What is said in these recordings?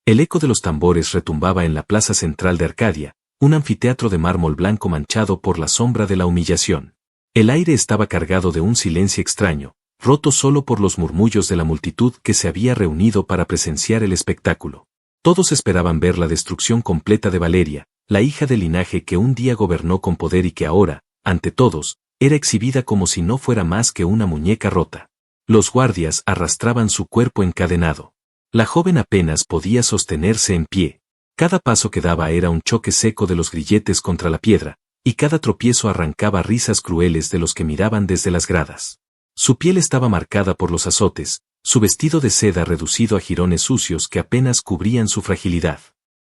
El eco de los tambores retumbaba en la plaza central de Arcadia, un anfiteatro de mármol blanco manchado por la sombra de la humillación. El aire estaba cargado de un silencio extraño, roto solo por los murmullos de la multitud que se había reunido para presenciar el espectáculo. Todos esperaban ver la destrucción completa de Valeria, la hija del linaje que un día gobernó con poder y que ahora, ante todos, era exhibida como si no fuera más que una muñeca rota. Los guardias arrastraban su cuerpo encadenado. La joven apenas podía sostenerse en pie. Cada paso que daba era un choque seco de los grilletes contra la piedra, y cada tropiezo arrancaba risas crueles de los que miraban desde las gradas. Su piel estaba marcada por los azotes, su vestido de seda reducido a jirones sucios que apenas cubrían su fragilidad.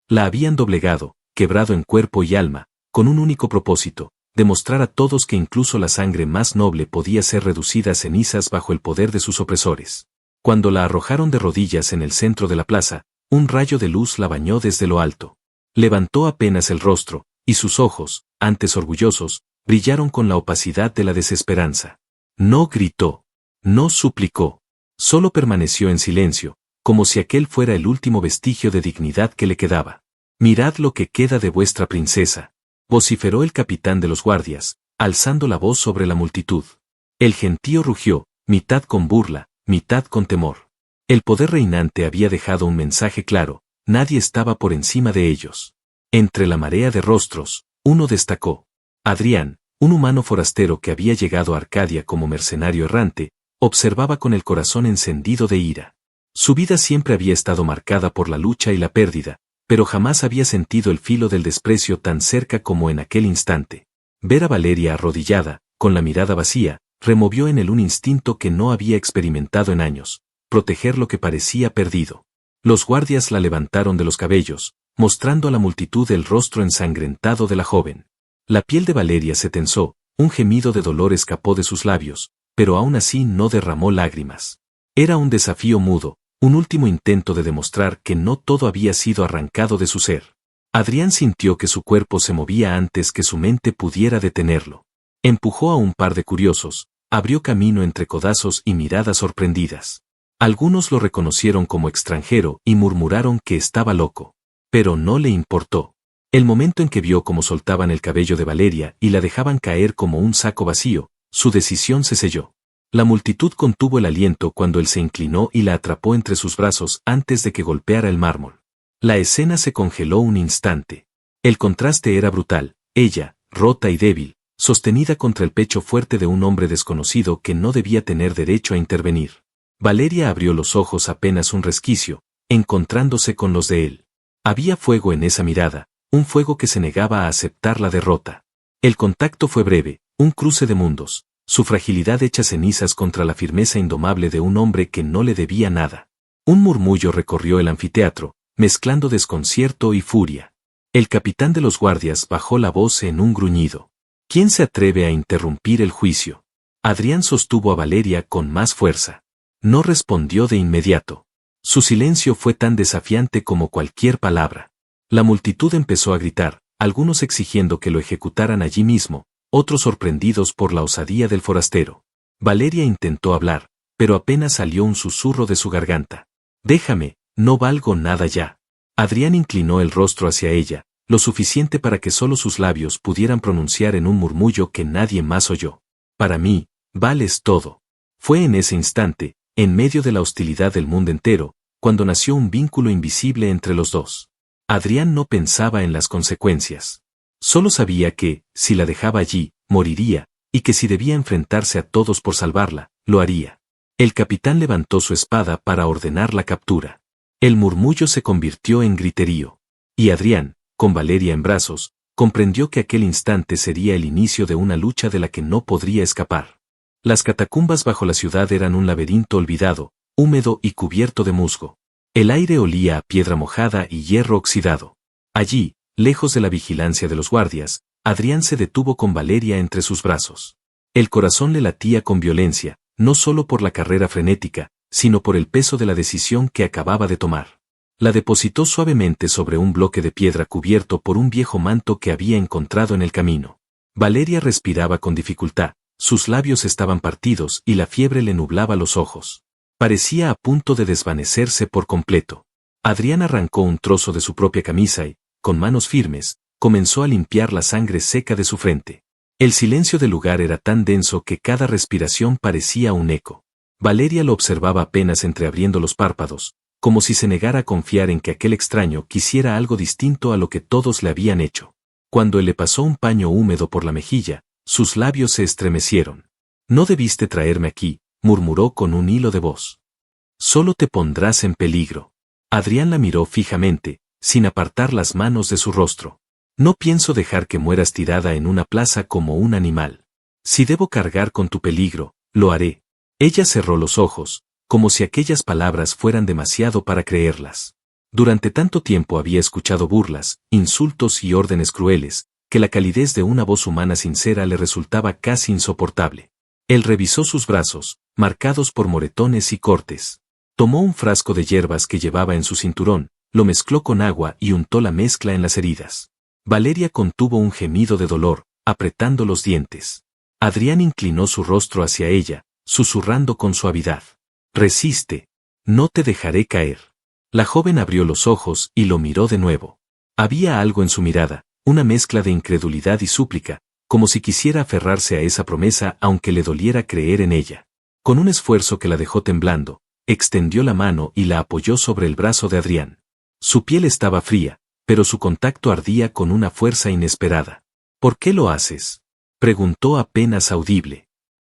La habían doblegado, quebrado en cuerpo y alma, con un único propósito: demostrar a todos que incluso la sangre más noble podía ser reducida a cenizas bajo el poder de sus opresores. Cuando la arrojaron de rodillas en el centro de la plaza, un rayo de luz la bañó desde lo alto. Levantó apenas el rostro, y sus ojos, antes orgullosos, brillaron con la opacidad de la desesperanza. No gritó, no suplicó, solo permaneció en silencio, como si aquel fuera el último vestigio de dignidad que le quedaba. «Mirad lo que queda de vuestra princesa», vociferó el capitán de los guardias, alzando la voz sobre la multitud. El gentío rugió, mitad con burla, mitad con temor. El poder reinante había dejado un mensaje claro: nadie estaba por encima de ellos. Entre la marea de rostros, uno destacó. Adrián, un humano forastero que había llegado a Arcadia como mercenario errante, observaba con el corazón encendido de ira. Su vida siempre había estado marcada por la lucha y la pérdida, pero jamás había sentido el filo del desprecio tan cerca como en aquel instante. Ver a Valeria arrodillada, con la mirada vacía, removió en él un instinto que no había experimentado en años: proteger lo que parecía perdido. Los guardias la levantaron de los cabellos, mostrando a la multitud el rostro ensangrentado de la joven. La piel de Valeria se tensó, un gemido de dolor escapó de sus labios, pero aún así no derramó lágrimas. Era un desafío mudo, un último intento de demostrar que no todo había sido arrancado de su ser. Adrián sintió que su cuerpo se movía antes que su mente pudiera detenerlo. Empujó a un par de curiosos, abrió camino entre codazos y miradas sorprendidas. Algunos lo reconocieron como extranjero y murmuraron que estaba loco. Pero no le importó. El momento en que vio cómo soltaban el cabello de Valeria y la dejaban caer como un saco vacío, su decisión se selló. La multitud contuvo el aliento cuando él se inclinó y la atrapó entre sus brazos antes de que golpeara el mármol. La escena se congeló un instante. El contraste era brutal: ella, rota y débil, sostenida contra el pecho fuerte de un hombre desconocido que no debía tener derecho a intervenir. Valeria abrió los ojos apenas un resquicio, encontrándose con los de él. Había fuego en esa mirada, un fuego que se negaba a aceptar la derrota. El contacto fue breve, un cruce de mundos, su fragilidad hecha cenizas contra la firmeza indomable de un hombre que no le debía nada. Un murmullo recorrió el anfiteatro, mezclando desconcierto y furia. El capitán de los guardias bajó la voz en un gruñido. ¿Quién se atreve a interrumpir el juicio? Adrián sostuvo a Valeria con más fuerza. No respondió de inmediato. Su silencio fue tan desafiante como cualquier palabra. La multitud empezó a gritar, algunos exigiendo que lo ejecutaran allí mismo, otros sorprendidos por la osadía del forastero. Valeria intentó hablar, pero apenas salió un susurro de su garganta. «Déjame, no valgo nada ya». Adrián inclinó el rostro hacia ella, lo suficiente para que solo sus labios pudieran pronunciar en un murmullo que nadie más oyó: «Para mí, vales todo». Fue en ese instante, en medio de la hostilidad del mundo entero, cuando nació un vínculo invisible entre los dos. Adrián no pensaba en las consecuencias. Solo sabía que, si la dejaba allí, moriría, y que si debía enfrentarse a todos por salvarla, lo haría. El capitán levantó su espada para ordenar la captura. El murmullo se convirtió en griterío. Y Adrián, con Valeria en brazos, comprendió que aquel instante sería el inicio de una lucha de la que no podría escapar. Las catacumbas bajo la ciudad eran un laberinto olvidado, húmedo y cubierto de musgo. El aire olía a piedra mojada y hierro oxidado. Allí, lejos de la vigilancia de los guardias, Adrián se detuvo con Valeria entre sus brazos. El corazón le latía con violencia, no solo por la carrera frenética, sino por el peso de la decisión que acababa de tomar. La depositó suavemente sobre un bloque de piedra cubierto por un viejo manto que había encontrado en el camino. Valeria respiraba con dificultad, sus labios estaban partidos y la fiebre le nublaba los ojos. Parecía a punto de desvanecerse por completo. Adrián arrancó un trozo de su propia camisa y, con manos firmes, comenzó a limpiar la sangre seca de su frente. El silencio del lugar era tan denso que cada respiración parecía un eco. Valeria lo observaba apenas entreabriendo los párpados, como si se negara a confiar en que aquel extraño quisiera algo distinto a lo que todos le habían hecho. Cuando él le pasó un paño húmedo por la mejilla, sus labios se estremecieron. «No debiste traerme aquí», murmuró con un hilo de voz. «Solo te pondrás en peligro». Adrián la miró fijamente, sin apartar las manos de su rostro. «No pienso dejar que mueras tirada en una plaza como un animal. Si debo cargar con tu peligro, lo haré». Ella cerró los ojos, como si aquellas palabras fueran demasiado para creerlas. Durante tanto tiempo había escuchado burlas, insultos y órdenes crueles, que la calidez de una voz humana sincera le resultaba casi insoportable. Él revisó sus brazos, marcados por moretones y cortes. Tomó un frasco de hierbas que llevaba en su cinturón, lo mezcló con agua y untó la mezcla en las heridas. Valeria contuvo un gemido de dolor, apretando los dientes. Adrián inclinó su rostro hacia ella, susurrando con suavidad. «Resiste. No te dejaré caer». La joven abrió los ojos y lo miró de nuevo. Había algo en su mirada, una mezcla de incredulidad y súplica, como si quisiera aferrarse a esa promesa aunque le doliera creer en ella. Con un esfuerzo que la dejó temblando, extendió la mano y la apoyó sobre el brazo de Adrián. Su piel estaba fría, pero su contacto ardía con una fuerza inesperada. «¿Por qué lo haces?», preguntó apenas audible.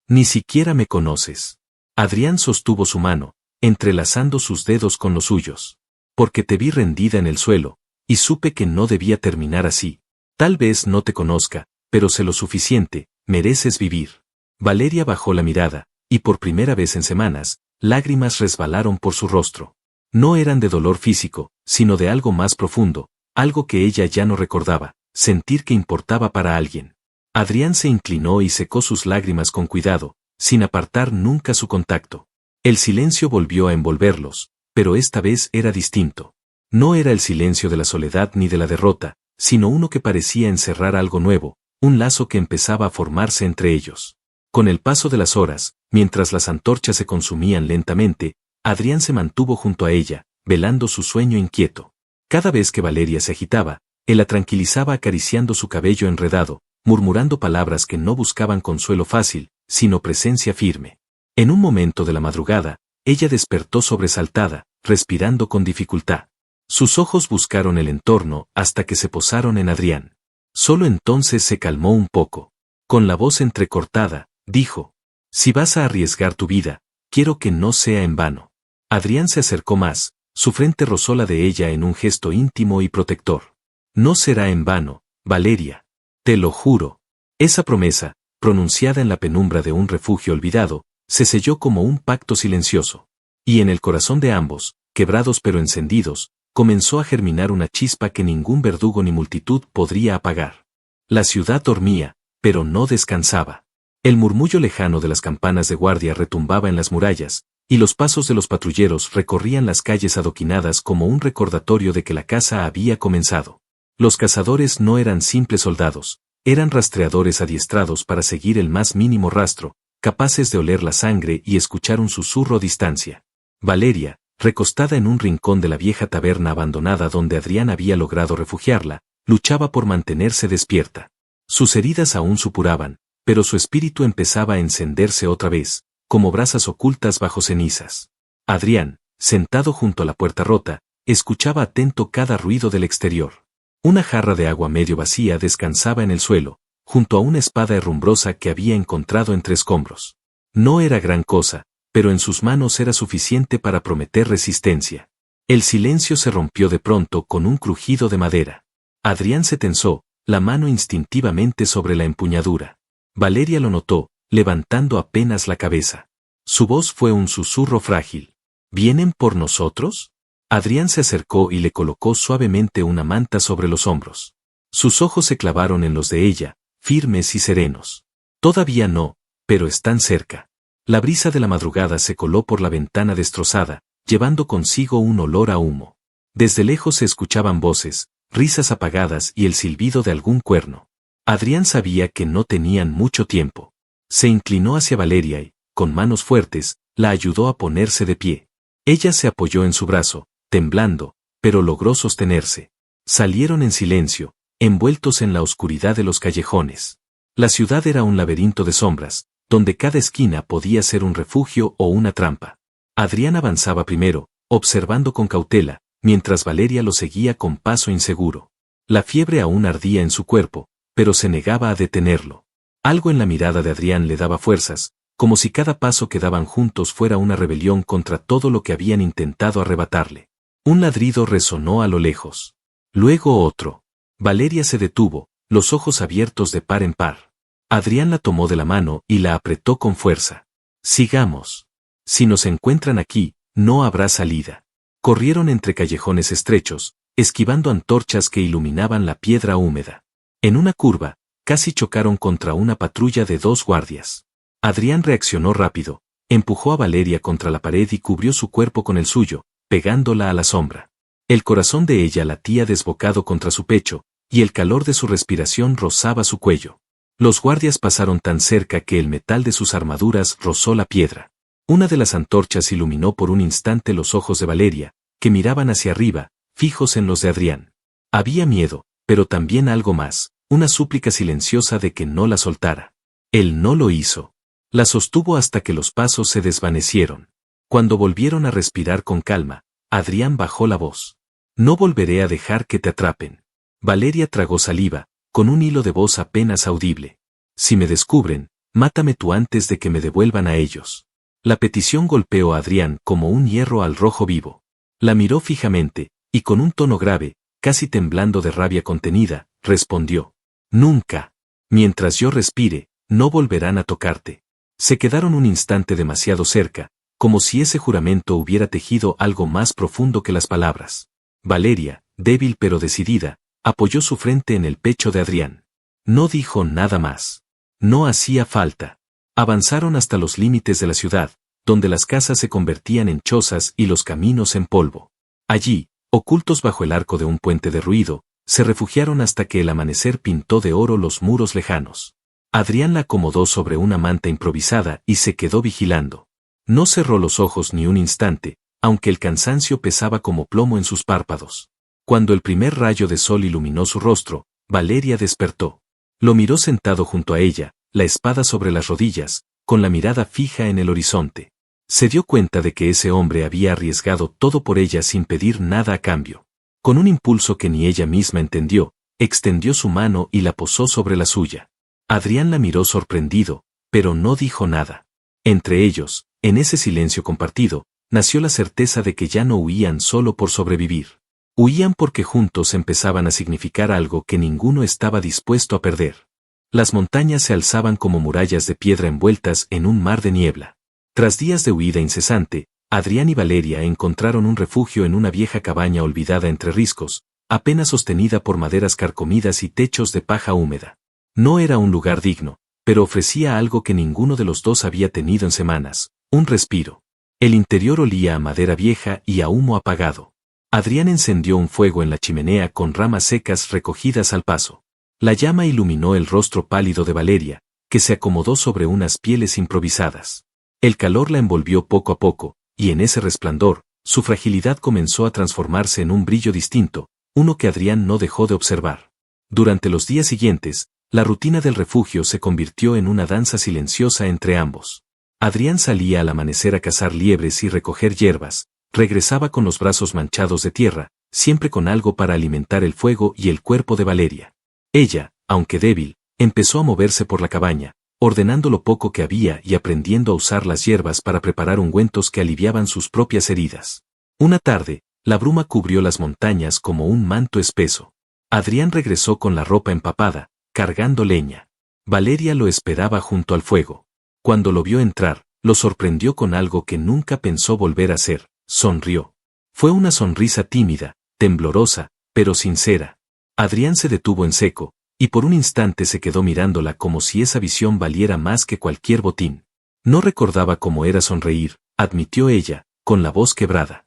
«Ni siquiera me conoces». Adrián sostuvo su mano, entrelazando sus dedos con los suyos. «Porque te vi rendida en el suelo, y supe que no debía terminar así. Tal vez no te conozca, pero sé lo suficiente, mereces vivir». Valeria bajó la mirada, y por primera vez en semanas, lágrimas resbalaron por su rostro. No eran de dolor físico, sino de algo más profundo, algo que ella ya no recordaba, sentir que importaba para alguien. Adrián se inclinó y secó sus lágrimas con cuidado, sin apartar nunca su contacto. El silencio volvió a envolverlos, pero esta vez era distinto. No era el silencio de la soledad ni de la derrota, sino uno que parecía encerrar algo nuevo, un lazo que empezaba a formarse entre ellos. Con el paso de las horas, mientras las antorchas se consumían lentamente, Adrián se mantuvo junto a ella, velando su sueño inquieto. Cada vez que Valeria se agitaba, él la tranquilizaba acariciando su cabello enredado, murmurando palabras que no buscaban consuelo fácil, sino presencia firme. En un momento de la madrugada, ella despertó sobresaltada, respirando con dificultad. Sus ojos buscaron el entorno hasta que se posaron en Adrián. Solo entonces se calmó un poco. Con la voz entrecortada, dijo: «Si vas a arriesgar tu vida, quiero que no sea en vano». Adrián se acercó más, su frente rozó la de ella en un gesto íntimo y protector. «No será en vano, Valeria. Te lo juro». Esa promesa, pronunciada en la penumbra de un refugio olvidado, se selló como un pacto silencioso. Y en el corazón de ambos, quebrados pero encendidos, comenzó a germinar una chispa que ningún verdugo ni multitud podría apagar. La ciudad dormía, pero no descansaba. El murmullo lejano de las campanas de guardia retumbaba en las murallas, y los pasos de los patrulleros recorrían las calles adoquinadas como un recordatorio de que la caza había comenzado. Los cazadores no eran simples soldados, eran rastreadores adiestrados para seguir el más mínimo rastro, capaces de oler la sangre y escuchar un susurro a distancia. Valeria, recostada en un rincón de la vieja taberna abandonada donde Adrián había logrado refugiarla, luchaba por mantenerse despierta. Sus heridas aún supuraban, pero su espíritu empezaba a encenderse otra vez, como brasas ocultas bajo cenizas. Adrián, sentado junto a la puerta rota, escuchaba atento cada ruido del exterior. Una jarra de agua medio vacía descansaba en el suelo, junto a una espada herrumbrosa que había encontrado entre escombros. No era gran cosa, pero en sus manos era suficiente para prometer resistencia. El silencio se rompió de pronto con un crujido de madera. Adrián se tensó, la mano instintivamente sobre la empuñadura. Valeria lo notó, levantando apenas la cabeza. Su voz fue un susurro frágil. ¿Vienen por nosotros? Adrián se acercó y le colocó suavemente una manta sobre los hombros. Sus ojos se clavaron en los de ella, firmes y serenos. Todavía no, pero están cerca. La brisa de la madrugada se coló por la ventana destrozada, llevando consigo un olor a humo. Desde lejos se escuchaban voces, risas apagadas y el silbido de algún cuerno. Adrián sabía que no tenían mucho tiempo. Se inclinó hacia Valeria y, con manos fuertes, la ayudó a ponerse de pie. Ella se apoyó en su brazo, temblando, pero logró sostenerse. Salieron en silencio, envueltos en la oscuridad de los callejones. La ciudad era un laberinto de sombras, donde cada esquina podía ser un refugio o una trampa. Adrián avanzaba primero, observando con cautela, mientras Valeria lo seguía con paso inseguro. La fiebre aún ardía en su cuerpo, pero se negaba a detenerlo. Algo en la mirada de Adrián le daba fuerzas, como si cada paso que daban juntos fuera una rebelión contra todo lo que habían intentado arrebatarle. Un ladrido resonó a lo lejos. Luego otro. Valeria se detuvo, los ojos abiertos de par en par. Adrián la tomó de la mano y la apretó con fuerza. Sigamos. Si nos encuentran aquí, no habrá salida. Corrieron entre callejones estrechos, esquivando antorchas que iluminaban la piedra húmeda. En una curva, casi chocaron contra una patrulla de 2 guardias. Adrián reaccionó rápido, empujó a Valeria contra la pared y cubrió su cuerpo con el suyo, pegándola a la sombra. El corazón de ella latía desbocado contra su pecho, y el calor de su respiración rozaba su cuello. Los guardias pasaron tan cerca que el metal de sus armaduras rozó la piedra. Una de las antorchas iluminó por un instante los ojos de Valeria, que miraban hacia arriba, fijos en los de Adrián. Había miedo, pero también algo más, una súplica silenciosa de que no la soltara. Él no lo hizo. La sostuvo hasta que los pasos se desvanecieron. Cuando volvieron a respirar con calma, Adrián bajó la voz. No volveré a dejar que te atrapen. Valeria tragó saliva, con un hilo de voz apenas audible. Si me descubren, mátame tú antes de que me devuelvan a ellos. La petición golpeó a Adrián como un hierro al rojo vivo. La miró fijamente, y con un tono grave, casi temblando de rabia contenida, respondió. Nunca. Mientras yo respire, no volverán a tocarte. Se quedaron un instante demasiado cerca, como si ese juramento hubiera tejido algo más profundo que las palabras. Valeria, débil pero decidida, apoyó su frente en el pecho de Adrián. No dijo nada más. No hacía falta. Avanzaron hasta los límites de la ciudad, donde las casas se convertían en chozas y los caminos en polvo. Allí, ocultos bajo el arco de un puente derruido, se refugiaron hasta que el amanecer pintó de oro los muros lejanos. Adrián la acomodó sobre una manta improvisada y se quedó vigilando. No cerró los ojos ni un instante, aunque el cansancio pesaba como plomo en sus párpados. Cuando el primer rayo de sol iluminó su rostro, Valeria despertó. Lo miró sentado junto a ella, la espada sobre las rodillas, con la mirada fija en el horizonte. Se dio cuenta de que ese hombre había arriesgado todo por ella sin pedir nada a cambio. Con un impulso que ni ella misma entendió, extendió su mano y la posó sobre la suya. Adrián la miró sorprendido, pero no dijo nada. Entre ellos, en ese silencio compartido, nació la certeza de que ya no huían solo por sobrevivir. Huían porque juntos empezaban a significar algo que ninguno estaba dispuesto a perder. Las montañas se alzaban como murallas de piedra envueltas en un mar de niebla. Tras días de huida incesante, Adrián y Valeria encontraron un refugio en una vieja cabaña olvidada entre riscos, apenas sostenida por maderas carcomidas y techos de paja húmeda. No era un lugar digno, pero ofrecía algo que ninguno de los dos había tenido en semanas, un respiro. El interior olía a madera vieja y a humo apagado. Adrián encendió un fuego en la chimenea con ramas secas recogidas al paso. La llama iluminó el rostro pálido de Valeria, que se acomodó sobre unas pieles improvisadas. El calor la envolvió poco a poco, y en ese resplandor, su fragilidad comenzó a transformarse en un brillo distinto, uno que Adrián no dejó de observar. Durante los días siguientes, la rutina del refugio se convirtió en una danza silenciosa entre ambos. Adrián salía al amanecer a cazar liebres y recoger hierbas, regresaba con los brazos manchados de tierra, siempre con algo para alimentar el fuego y el cuerpo de Valeria. Ella, aunque débil, empezó a moverse por la cabaña, ordenando lo poco que había y aprendiendo a usar las hierbas para preparar ungüentos que aliviaban sus propias heridas. Una tarde, la bruma cubrió las montañas como un manto espeso. Adrián regresó con la ropa empapada, cargando leña. Valeria lo esperaba junto al fuego. Cuando lo vio entrar, lo sorprendió con algo que nunca pensó volver a hacer, sonrió. Fue una sonrisa tímida, temblorosa, pero sincera. Adrián se detuvo en seco, y por un instante se quedó mirándola como si esa visión valiera más que cualquier botín. No recordaba cómo era sonreír, admitió ella, con la voz quebrada.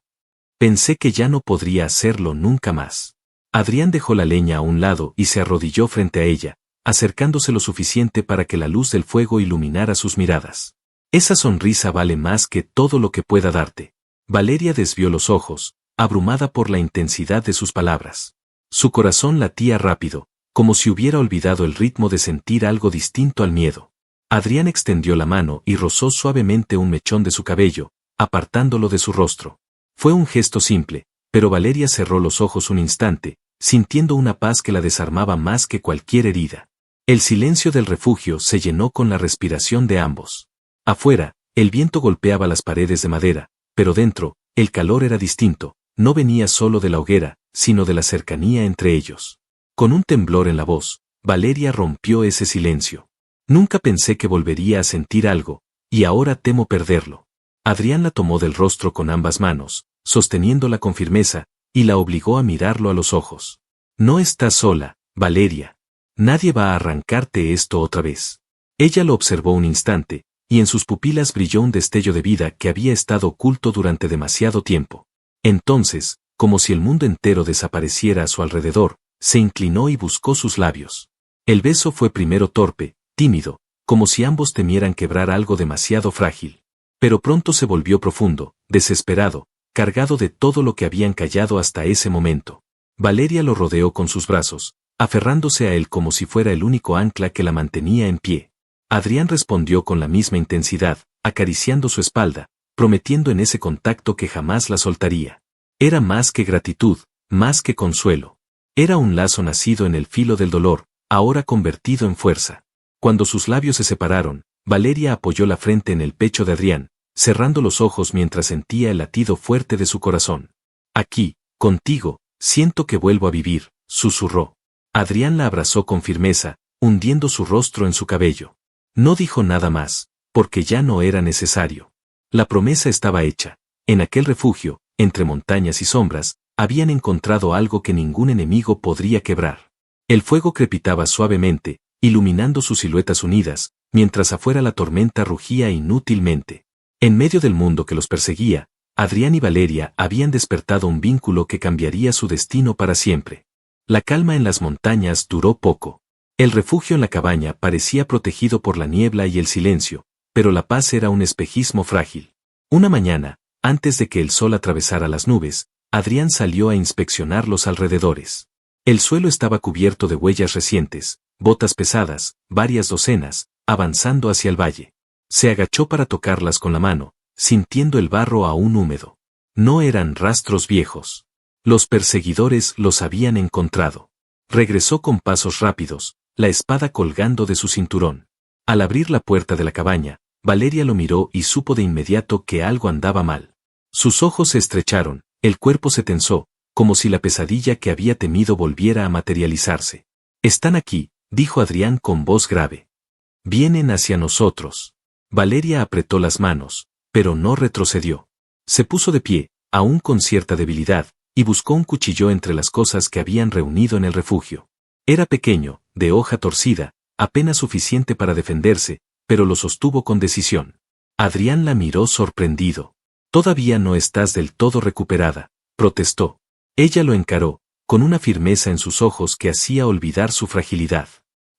Pensé que ya no podría hacerlo nunca más. Adrián dejó la leña a un lado y se arrodilló frente a ella, acercándose lo suficiente para que la luz del fuego iluminara sus miradas. Esa sonrisa vale más que todo lo que pueda darte. Valeria desvió los ojos, abrumada por la intensidad de sus palabras. Su corazón latía rápido, como si hubiera olvidado el ritmo de sentir algo distinto al miedo. Adrián extendió la mano y rozó suavemente un mechón de su cabello, apartándolo de su rostro. Fue un gesto simple, pero Valeria cerró los ojos un instante, sintiendo una paz que la desarmaba más que cualquier herida. El silencio del refugio se llenó con la respiración de ambos. Afuera, el viento golpeaba las paredes de madera, pero dentro, el calor era distinto, no venía solo de la hoguera, sino de la cercanía entre ellos. Con un temblor en la voz, Valeria rompió ese silencio. Nunca pensé que volvería a sentir algo, y ahora temo perderlo. Adrián la tomó del rostro con ambas manos, sosteniéndola con firmeza, y la obligó a mirarlo a los ojos. No estás sola, Valeria. Nadie va a arrancarte esto otra vez. Ella lo observó un instante, y en sus pupilas brilló un destello de vida que había estado oculto durante demasiado tiempo. Entonces, como si el mundo entero desapareciera a su alrededor, se inclinó y buscó sus labios. El beso fue primero torpe, tímido, como si ambos temieran quebrar algo demasiado frágil. Pero pronto se volvió profundo, desesperado, cargado de todo lo que habían callado hasta ese momento. Valeria lo rodeó con sus brazos, aferrándose a él como si fuera el único ancla que la mantenía en pie. Adrián respondió con la misma intensidad, acariciando su espalda, prometiendo en ese contacto que jamás la soltaría. Era más que gratitud, más que consuelo. Era un lazo nacido en el filo del dolor, ahora convertido en fuerza. Cuando sus labios se separaron, Valeria apoyó la frente en el pecho de Adrián, cerrando los ojos mientras sentía el latido fuerte de su corazón. Aquí, contigo, siento que vuelvo a vivir, susurró. Adrián la abrazó con firmeza, hundiendo su rostro en su cabello. No dijo nada más, porque ya no era necesario. La promesa estaba hecha. En aquel refugio, entre montañas y sombras, habían encontrado algo que ningún enemigo podría quebrar. El fuego crepitaba suavemente, iluminando sus siluetas unidas, mientras afuera la tormenta rugía inútilmente. En medio del mundo que los perseguía, Adrián y Valeria habían despertado un vínculo que cambiaría su destino para siempre. La calma en las montañas duró poco. El refugio en la cabaña parecía protegido por la niebla y el silencio, pero la paz era un espejismo frágil. Una mañana, antes de que el sol atravesara las nubes, Adrián salió a inspeccionar los alrededores. El suelo estaba cubierto de huellas recientes, botas pesadas, varias docenas, avanzando hacia el valle. Se agachó para tocarlas con la mano, sintiendo el barro aún húmedo. No eran rastros viejos. Los perseguidores los habían encontrado. Regresó con pasos rápidos, la espada colgando de su cinturón. Al abrir la puerta de la cabaña, Valeria lo miró y supo de inmediato que algo andaba mal. Sus ojos se estrecharon, el cuerpo se tensó, como si la pesadilla que había temido volviera a materializarse. «Están aquí», dijo Adrián con voz grave. «Vienen hacia nosotros». Valeria apretó las manos, pero no retrocedió. Se puso de pie, aún con cierta debilidad, y buscó un cuchillo entre las cosas que habían reunido en el refugio. Era pequeño, de hoja torcida, apenas suficiente para defenderse, pero lo sostuvo con decisión. Adrián la miró sorprendido. «Todavía no estás del todo recuperada», protestó. Ella lo encaró, con una firmeza en sus ojos que hacía olvidar su fragilidad.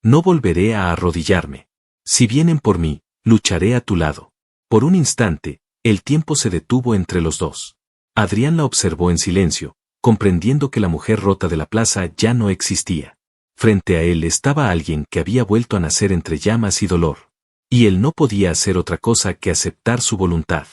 «No volveré a arrodillarme. Si vienen por mí, lucharé a tu lado». Por un instante, el tiempo se detuvo entre los dos. Adrián la observó en silencio, comprendiendo que la mujer rota de la plaza ya no existía. Frente a él estaba alguien que había vuelto a nacer entre llamas y dolor. Y él no podía hacer otra cosa que aceptar su voluntad.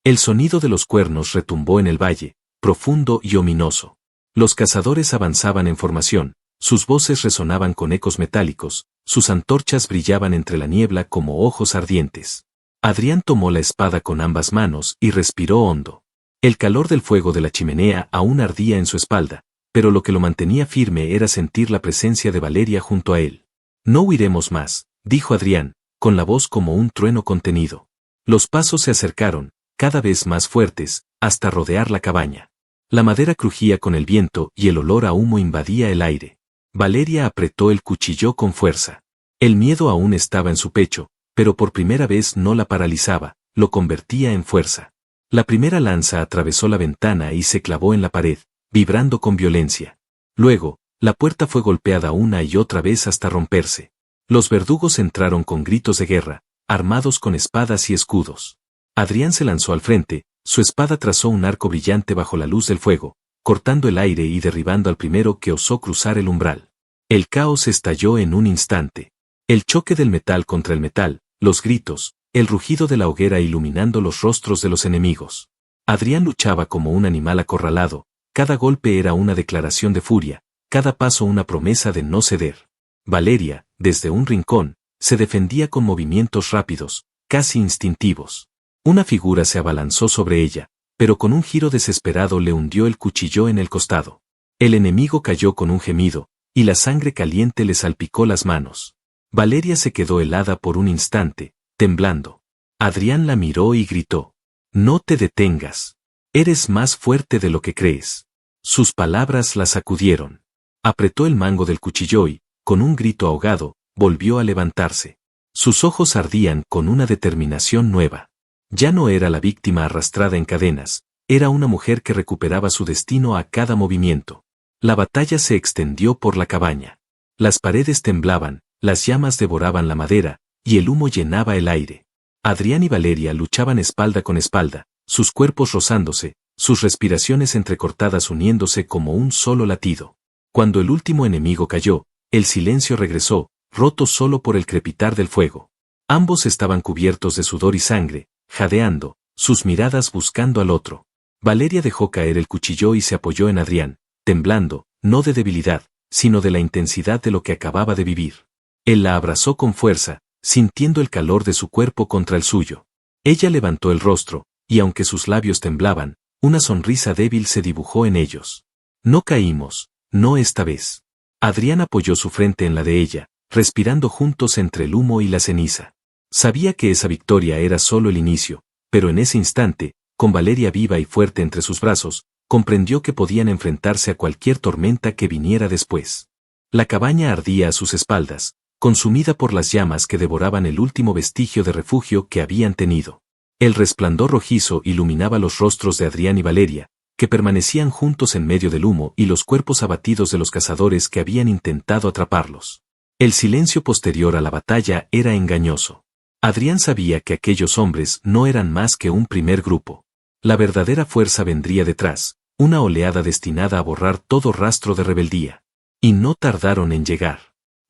El sonido de los cuernos retumbó en el valle, profundo y ominoso. Los cazadores avanzaban en formación, sus voces resonaban con ecos metálicos, sus antorchas brillaban entre la niebla como ojos ardientes. Adrián tomó la espada con ambas manos y respiró hondo. El calor del fuego de la chimenea aún ardía en su espalda, pero lo que lo mantenía firme era sentir la presencia de Valeria junto a él. «No huiremos más», dijo Adrián, con la voz como un trueno contenido. Los pasos se acercaron, cada vez más fuertes, hasta rodear la cabaña. La madera crujía con el viento y el olor a humo invadía el aire. Valeria apretó el cuchillo con fuerza. El miedo aún estaba en su pecho, pero por primera vez no la paralizaba, lo convertía en fuerza. La primera lanza atravesó la ventana y se clavó en la pared, vibrando con violencia. Luego, la puerta fue golpeada una y otra vez hasta romperse. Los verdugos entraron con gritos de guerra, armados con espadas y escudos. Adrián se lanzó al frente, Su espada trazó un arco brillante bajo la luz del fuego, cortando el aire y derribando al primero que osó cruzar el umbral. El caos estalló en un instante. El choque del metal contra el metal, los gritos, el rugido de la hoguera iluminando los rostros de los enemigos. Adrián luchaba como un animal acorralado, cada golpe era una declaración de furia, cada paso una promesa de no ceder. Valeria, desde un rincón, se defendía con movimientos rápidos, casi instintivos. Una figura se abalanzó sobre ella, pero con un giro desesperado le hundió el cuchillo en el costado. El enemigo cayó con un gemido, y la sangre caliente le salpicó las manos. Valeria se quedó helada por un instante, temblando. Adrián la miró y gritó: «No te detengas. Eres más fuerte de lo que crees». Sus palabras la sacudieron. Apretó el mango del cuchillo y, con un grito ahogado, volvió a levantarse. Sus ojos ardían con una determinación nueva. Ya no era la víctima arrastrada en cadenas, era una mujer que recuperaba su destino a cada movimiento. La batalla se extendió por la cabaña. Las paredes temblaban, las llamas devoraban la madera, y el humo llenaba el aire. Adrián y Valeria luchaban espalda con espalda, sus cuerpos rozándose, sus respiraciones entrecortadas uniéndose como un solo latido. Cuando el último enemigo cayó, el silencio regresó, roto solo por el crepitar del fuego. Ambos estaban cubiertos de sudor y sangre, jadeando, sus miradas buscando al otro. Valeria dejó caer el cuchillo y se apoyó en Adrián, temblando, no de debilidad, sino de la intensidad de lo que acababa de vivir. Él la abrazó con fuerza, sintiendo el calor de su cuerpo contra el suyo. Ella levantó el rostro, y aunque sus labios temblaban, una sonrisa débil se dibujó en ellos. No caímos, no esta vez. Adrián apoyó su frente en la de ella, respirando juntos entre el humo y la ceniza. Sabía que esa victoria era solo el inicio, pero en ese instante, con Valeria viva y fuerte entre sus brazos, comprendió que podían enfrentarse a cualquier tormenta que viniera después. La cabaña ardía a sus espaldas, consumida por las llamas que devoraban el último vestigio de refugio que habían tenido. El resplandor rojizo iluminaba los rostros de Adrián y Valeria, que permanecían juntos en medio del humo y los cuerpos abatidos de los cazadores que habían intentado atraparlos. El silencio posterior a la batalla era engañoso. Adrián sabía que aquellos hombres no eran más que un primer grupo. La verdadera fuerza vendría detrás, una oleada destinada a borrar todo rastro de rebeldía. Y no tardaron en llegar.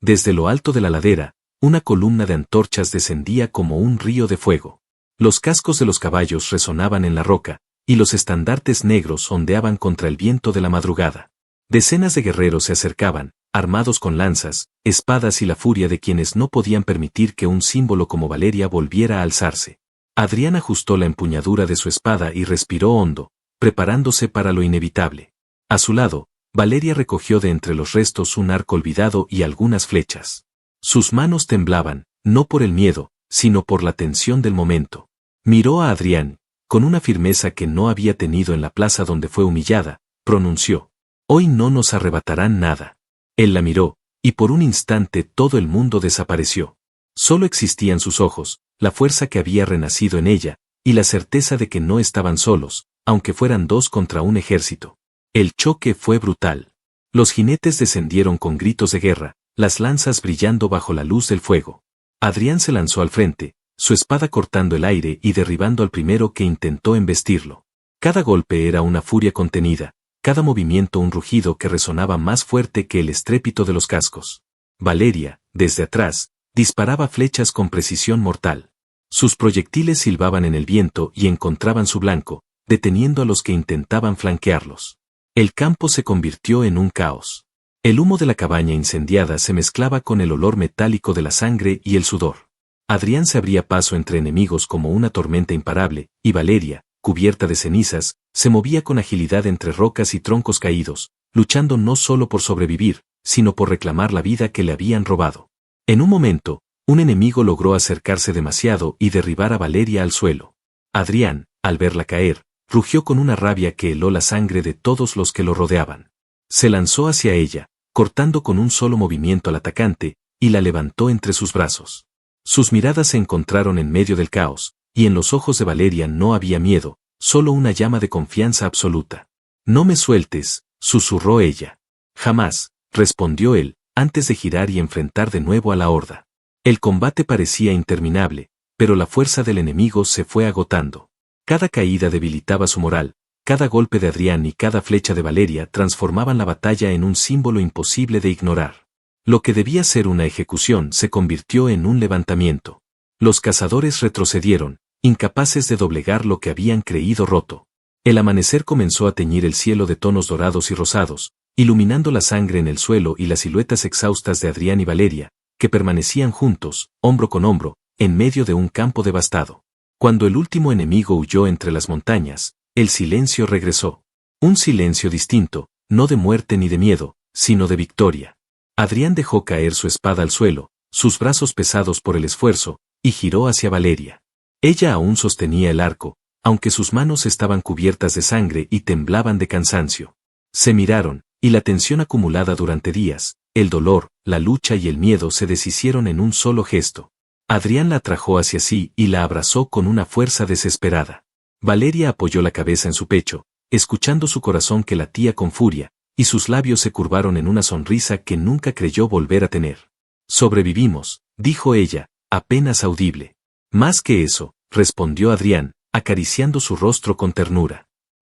Desde lo alto de la ladera, una columna de antorchas descendía como un río de fuego. Los cascos de los caballos resonaban en la roca, y los estandartes negros ondeaban contra el viento de la madrugada. Decenas de guerreros se acercaban, armados con lanzas, espadas y la furia de quienes no podían permitir que un símbolo como Valeria volviera a alzarse. Adrián ajustó la empuñadura de su espada y respiró hondo, preparándose para lo inevitable. A su lado, Valeria recogió de entre los restos un arco olvidado y algunas flechas. Sus manos temblaban, no por el miedo, sino por la tensión del momento. Miró a Adrián, con una firmeza que no había tenido en la plaza donde fue humillada, pronunció: «Hoy no nos arrebatarán nada». Él la miró, y por un instante todo el mundo desapareció. Solo existían sus ojos, la fuerza que había renacido en ella, y la certeza de que no estaban solos, aunque fueran dos contra un ejército. El choque fue brutal. Los jinetes descendieron con gritos de guerra, las lanzas brillando bajo la luz del fuego. Adrián se lanzó al frente, su espada cortando el aire y derribando al primero que intentó embestirlo. Cada golpe era una furia contenida, cada movimiento un rugido que resonaba más fuerte que el estrépito de los cascos. Valeria, desde atrás, disparaba flechas con precisión mortal. Sus proyectiles silbaban en el viento y encontraban su blanco, deteniendo a los que intentaban flanquearlos. El campo se convirtió en un caos. El humo de la cabaña incendiada se mezclaba con el olor metálico de la sangre y el sudor. Adrián se abría paso entre enemigos como una tormenta imparable, y Valeria, cubierta de cenizas, se movía con agilidad entre rocas y troncos caídos, luchando no solo por sobrevivir, sino por reclamar la vida que le habían robado. En un momento, un enemigo logró acercarse demasiado y derribar a Valeria al suelo. Adrián, al verla caer, rugió con una rabia que heló la sangre de todos los que lo rodeaban. Se lanzó hacia ella, cortando con un solo movimiento al atacante, y la levantó entre sus brazos. Sus miradas se encontraron en medio del caos, y en los ojos de Valeria no había miedo, solo una llama de confianza absoluta. «No me sueltes», susurró ella. «Jamás», respondió él, antes de girar y enfrentar de nuevo a la horda. El combate parecía interminable, pero la fuerza del enemigo se fue agotando. Cada caída debilitaba su moral, cada golpe de Adrián y cada flecha de Valeria transformaban la batalla en un símbolo imposible de ignorar. Lo que debía ser una ejecución se convirtió en un levantamiento. Los cazadores retrocedieron, incapaces de doblegar lo que habían creído roto. El amanecer comenzó a teñir el cielo de tonos dorados y rosados, iluminando la sangre en el suelo y las siluetas exhaustas de Adrián y Valeria, que permanecían juntos, hombro con hombro, en medio de un campo devastado. Cuando el último enemigo huyó entre las montañas, el silencio regresó. Un silencio distinto, no de muerte ni de miedo, sino de victoria. Adrián dejó caer su espada al suelo, sus brazos pesados por el esfuerzo, y giró hacia Valeria. Ella aún sostenía el arco, aunque sus manos estaban cubiertas de sangre y temblaban de cansancio. Se miraron, y la tensión acumulada durante días, el dolor, la lucha y el miedo se deshicieron en un solo gesto. Adrián la atrajo hacia sí y la abrazó con una fuerza desesperada. Valeria apoyó la cabeza en su pecho, escuchando su corazón que latía con furia, y sus labios se curvaron en una sonrisa que nunca creyó volver a tener. «Sobrevivimos», dijo ella, apenas audible. «Más que eso», respondió Adrián, acariciando su rostro con ternura.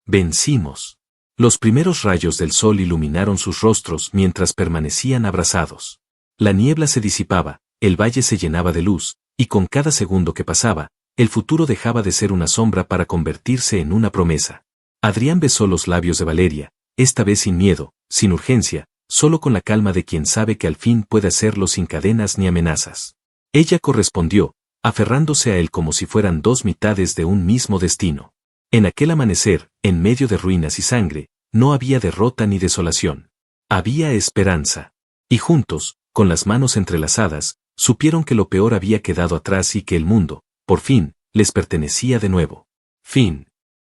«Vencimos». Los primeros rayos del sol iluminaron sus rostros mientras permanecían abrazados. La niebla se disipaba, el valle se llenaba de luz, y con cada segundo que pasaba, el futuro dejaba de ser una sombra para convertirse en una promesa. Adrián besó los labios de Valeria, esta vez sin miedo, sin urgencia, solo con la calma de quien sabe que al fin puede hacerlo sin cadenas ni amenazas. Ella correspondió, aferrándose a él como si fueran dos mitades de un mismo destino. En aquel amanecer, en medio de ruinas y sangre, no había derrota ni desolación. Había esperanza. Y juntos, con las manos entrelazadas, supieron que lo peor había quedado atrás y que el mundo, por fin, les pertenecía de nuevo. Fin.